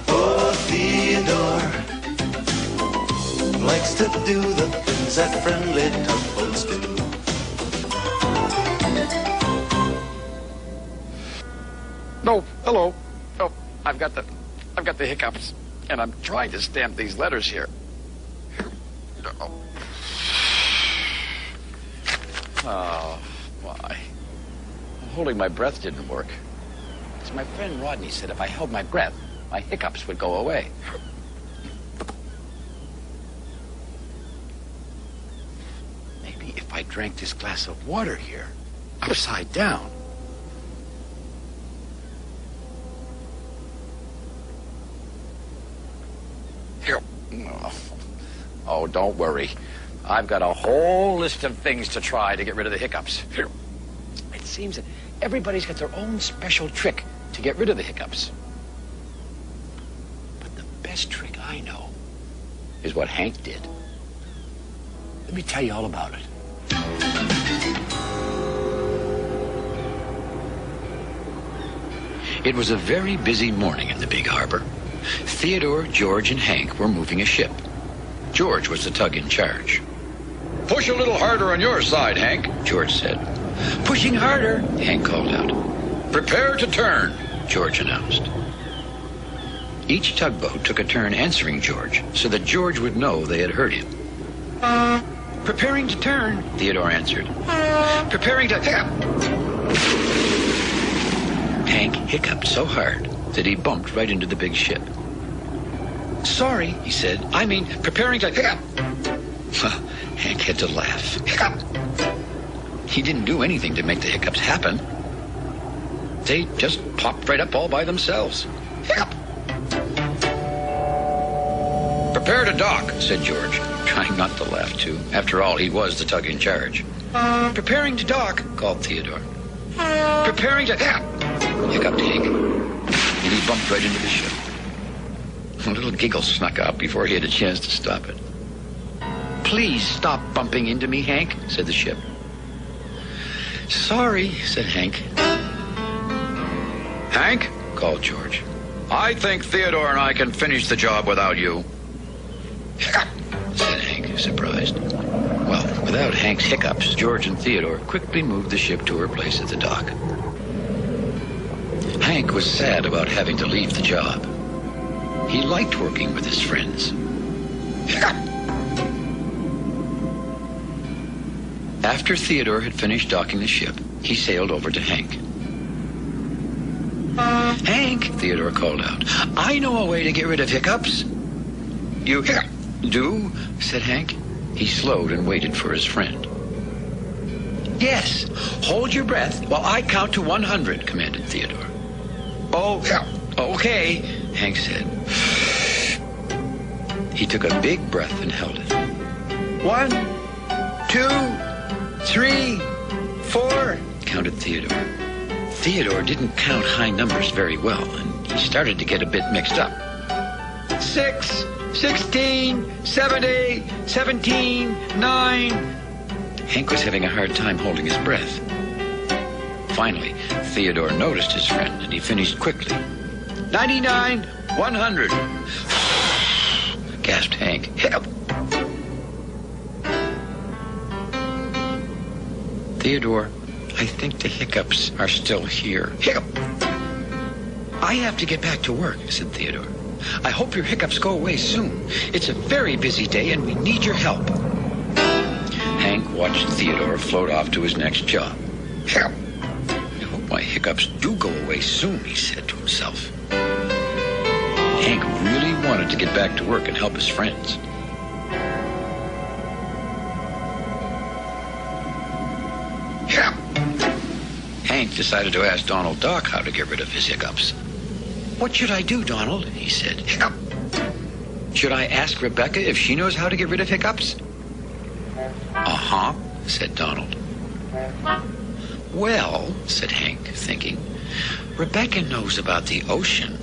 Oh, Theodore likes to do the things that friendly tugboats do. No, hello. Oh, I've got the hiccups, and I'm trying to stamp these letters here. Oh, why? Holding my breath didn't work. As my friend Rodney said, if I held my breath, my hiccups would go away. Maybe if I drank this glass of water here, upside down. Here. Oh, don't worry. I've got a whole list of things to try to get rid of the hiccups. Here. It seems that everybody's got their own special trick to get rid of the hiccups. But the best trick I know is what Hank did. Let me tell you all about it. It was a very busy morning in the big harbor. Theodore, George, and Hank were moving a ship. George was the tug in charge. "Push a little harder on your side, Hank," George said. "Pushing harder," Hank called out. "Prepare to turn," George announced. Each tugboat took a turn answering George so that George would know they had heard him. "Preparing to turn," Theodore answered. "Preparing to hiccup." Hank hiccuped so hard that he bumped right into the big ship. "Sorry," he said. "I mean, preparing to hiccup." Hank had to laugh. Hiccup! He didn't do anything to make the hiccups happen. They just popped right up all by themselves. Hiccup! "Prepare to dock," said George, trying not to laugh too. After all, he was the tug in charge. "Preparing to dock," called Theodore. "Preparing to hiccup," hiccuped Hank, and he bumped right into the ship. A little giggle snuck out before he had a chance to stop it. "Please stop bumping into me, Hank," said the ship. "Sorry," said Hank. "Hank," called George, "I think Theodore and I can finish the job without you." "Hiccup," said Hank, surprised. Well, without Hank's hiccups, George and Theodore quickly moved the ship to her place at the dock. Hank was sad about having to leave the job. He liked working with his friends. Hiccup! After Theodore had finished docking the ship, he sailed over to Hank. "Hank," Theodore called out, "I know a way to get rid of hiccups." "You hiccup do?" said Hank. He slowed and waited for his friend. "Yes, hold your breath while I count to 100, commanded Theodore. "Oh, okay," Hank said. He took a big breath and held it. 1, 2, 3, 4, counted Theodore. Theodore didn't count high numbers very well, and he started to get a bit mixed up. 6, 16, 70, 17, 9. Hank was having a hard time holding his breath. Finally, Theodore noticed his friend, and he finished quickly. 99, 100. Gasped Hank. Hiccup. "Theodore, I think the hiccups are still here." Hiccup. "I have to get back to work," said Theodore. "I hope your hiccups go away soon. It's a very busy day, and we need your help." Hank watched Theodore float off to his next job. Hiccup. "I hope my hiccups do go away soon," he said to himself. Hank really wanted to get back to work and help his friends. Hiccup. Hank decided to ask Donald Duck how to get rid of his hiccups. "What should I do, Donald?" he said. Hiccup. "Should I ask Rebecca if she knows how to get rid of hiccups?" "Uh-huh," said Donald. "Well," said Hank, thinking, "Rebecca knows about the ocean,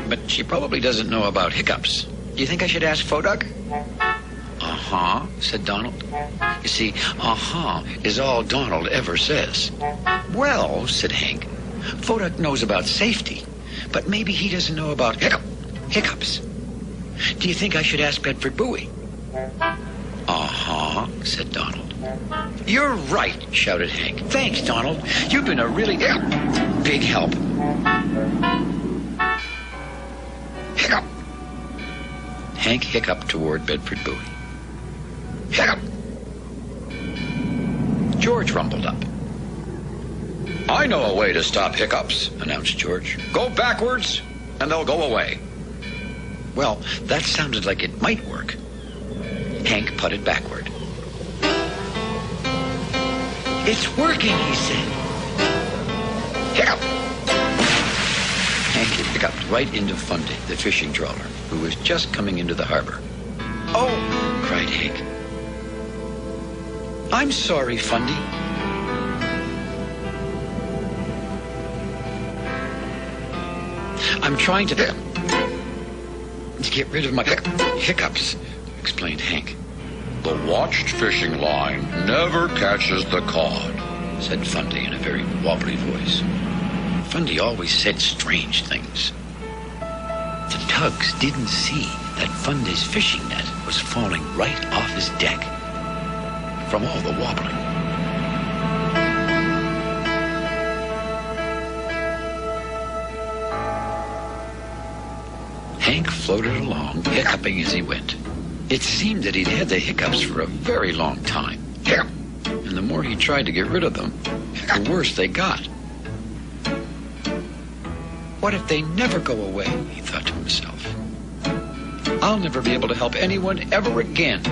but she probably doesn't know about hiccups. Do you think I should ask Foduk?" "Uh-huh," said Donald. You see, "uh-huh" is all Donald ever says. "Well," said Hank, "Foduk knows about safety, But maybe he doesn't know about hiccups. Do you think I should ask Bedford Bowie? Uh-huh, said Donald. You're right, shouted Hank. Thanks, Donald. You've been a really big help. Hiccup! Hank hiccuped toward Bedford Bowie. Hiccup! George rumbled up. I know a way to stop hiccups, announced George. Go backwards, and they'll go away. Well, that sounded like it might work. Hank putted backward. It's working, he said. Hiccup! Hank hiccuped right into Fundy, the fishing trawler, who was just coming into the harbor. Oh, cried Hank. I'm sorry, Fundy. I'm trying to get rid of my hiccups, explained Hank. The watched fishing line never catches the cod, said Fundy in a very wobbly voice. Fundy always said strange things. The tugs didn't see that Fundy's fishing net was falling right off his deck from all the wobbling. Hank floated along, hiccuping as he went. It seemed that he'd had the hiccups for a very long time. And the more he tried to get rid of them, the worse they got. What if they never go away, he thought to himself. I'll never be able to help anyone ever again.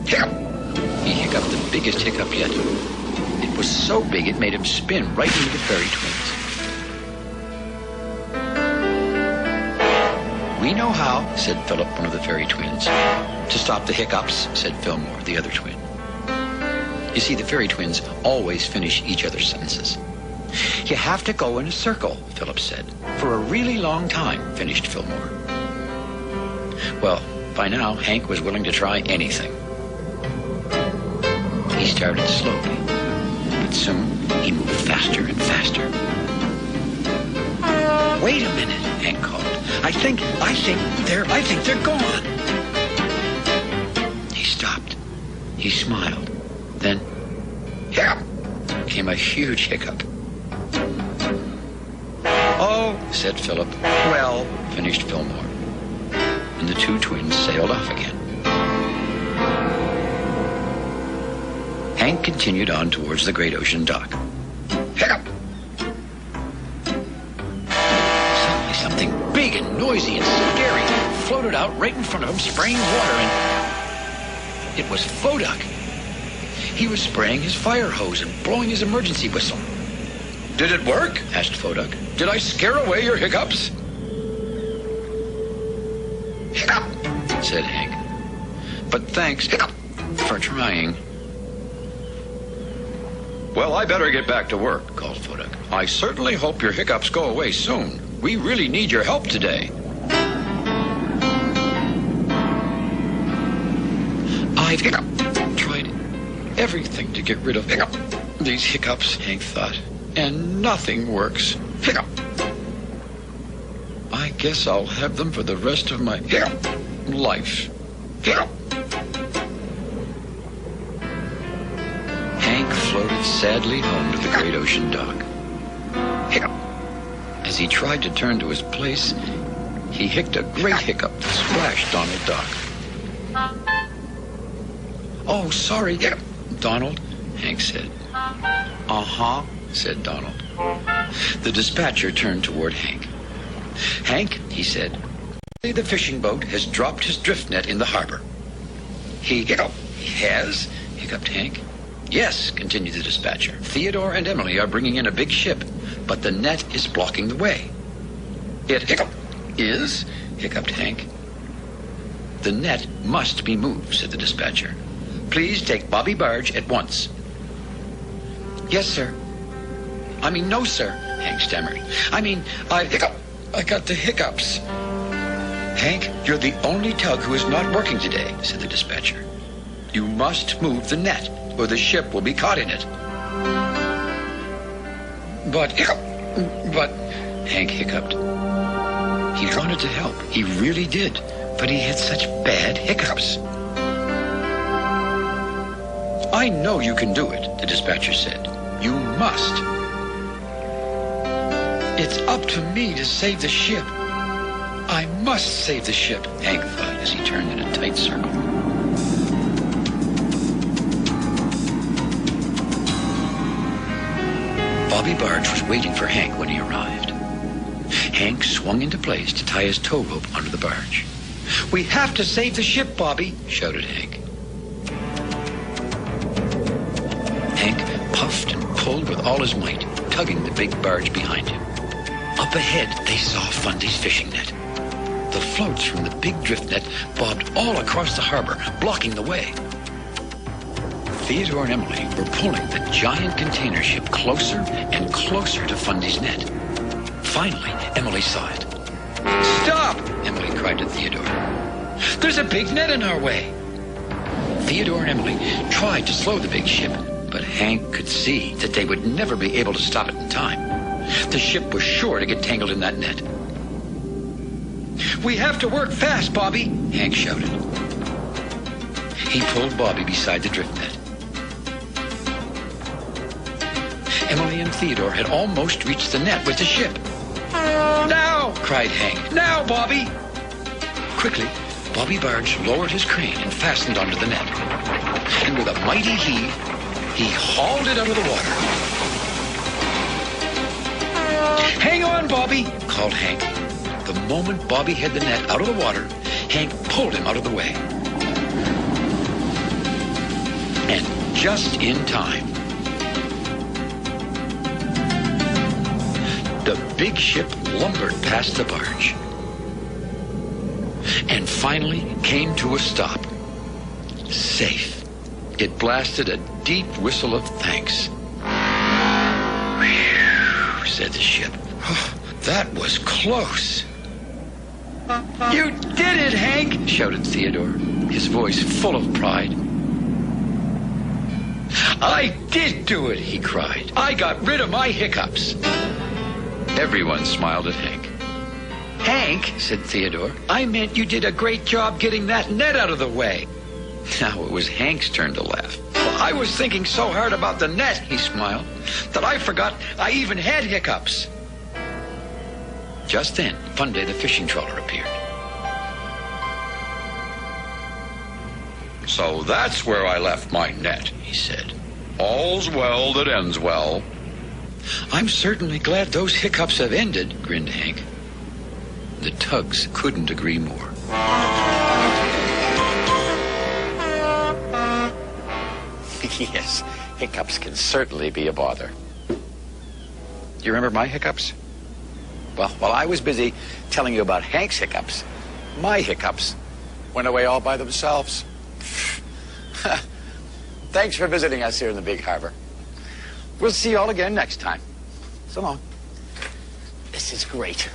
He hiccuped the biggest hiccup yet. It was so big it made him spin right into the fairy twins. We know how, said Philip, one of the fairy twins. To stop the hiccups, said Fillmore, the other twin. You see, the fairy twins always finish each other's sentences. You have to go in a circle, Philip said. For a really long time, finished Fillmore. Well, by now, Hank was willing to try anything. He started slowly, but soon he moved faster and faster. Wait a minute, Hank called. I think they're gone. He stopped. He smiled. Then, came a huge hiccup. Oh, said Philip. Well, finished Fillmore. And the two twins sailed off again. Hank continued on towards the great ocean dock. Hiccup! Suddenly something big and noisy and scary floated out right in front of him, spraying water, and it was Foduck. He was spraying his fire hose and blowing his emergency whistle. Did it work? Asked Foduck. Did I scare away your hiccups? Hiccup, said Hank. But thanks, hiccup, for trying. Well, I better get back to work, called Foduck. I certainly hope your hiccups go away soon. We really need your help today. I've tried everything to get rid of these hiccups, Hank thought, and nothing works. Hiccup. I guess I'll have them for the rest of my life. Hiccup. Hank floated sadly home to the great ocean dock. Hiccup. As he tried to turn to his place, he hiccuped a great hiccup that splashed Donald Duck. Oh, sorry, Donald, Hank said. Uh-huh, said Donald. The dispatcher turned toward Hank. Hank, he said, the fishing boat has dropped his drift net in the harbor. He has? Hiccuped Hank. Yes, continued the dispatcher. Theodore and Emily are bringing in a big ship, but the net is blocking the way. It is? Hiccuped Hank. The net must be moved, said the dispatcher. Please take Bobby Barge at once. Yes, sir. No, sir, Hank stammered. I got the hiccups. Hank, you're the only tug who is not working today, said the dispatcher. You must move the net, or the ship will be caught in it. But, Hank hiccuped. He wanted to help. He really did. But he had such bad hiccups. I know you can do it, the dispatcher said. You must. It's up to me to save the ship. I must save the ship, Hank thought as he turned in a tight circle. Bobby Barge was waiting for Hank when he arrived. Hank swung into place to tie his tow rope under the barge. "We have to save the ship, Bobby," shouted Hank. Hank puffed and pulled with all his might, tugging the big barge behind him. Up ahead, they saw Fundy's fishing net. The floats from the big drift net bobbed all across the harbor, blocking the way. Theodore and Emily were pulling the giant container ship closer and closer to Fundy's net. Finally, Emily saw it. "Stop!" Emily cried to Theodore. "There's a big net in our way." Theodore and Emily tried to slow the big ship, but Hank could see that they would never be able to stop it in time. The ship was sure to get tangled in that net. "We have to work fast, Bobby," Hank shouted. He pulled Bobby beside the drift net. Emily and Theodore had almost reached the net with the ship. "Now!" cried Hank. "Now, Bobby!" Quickly, Bobby Barge lowered his crane and fastened onto the net. And with a mighty heave, he hauled it out of the water. "Hang on, Bobby!" called Hank. The moment Bobby had the net out of the water, Hank pulled him out of the way. And just in time, the big ship lumbered past the barge and finally came to a stop. Safe. It blasted a deep whistle of thanks. "Whew," said the ship. "Oh, that was close." "You did it, Hank!" shouted Theodore, his voice full of pride. "I did do it," he cried. "I got rid of my hiccups." Everyone smiled at Hank. "Hank," said Theodore, "I meant you did a great job getting that net out of the way." Now it was Hank's turn to laugh. "Well, I was thinking so hard about the net," he smiled, "that I forgot I even had hiccups." Just then, Funday the fishing trawler appeared. "So that's where I left my net," he said. "All's well that ends well." "I'm certainly glad those hiccups have ended," grinned Hank. The Tugs couldn't agree more. Yes, hiccups can certainly be a bother. You remember my hiccups? Well, while I was busy telling you about Hank's hiccups, my hiccups went away all by themselves. Thanks for visiting us here in the Big Harbor. We'll see you all again next time. So long. This is great.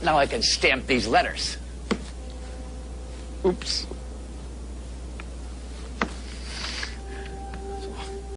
Now I can stamp these letters. Oops.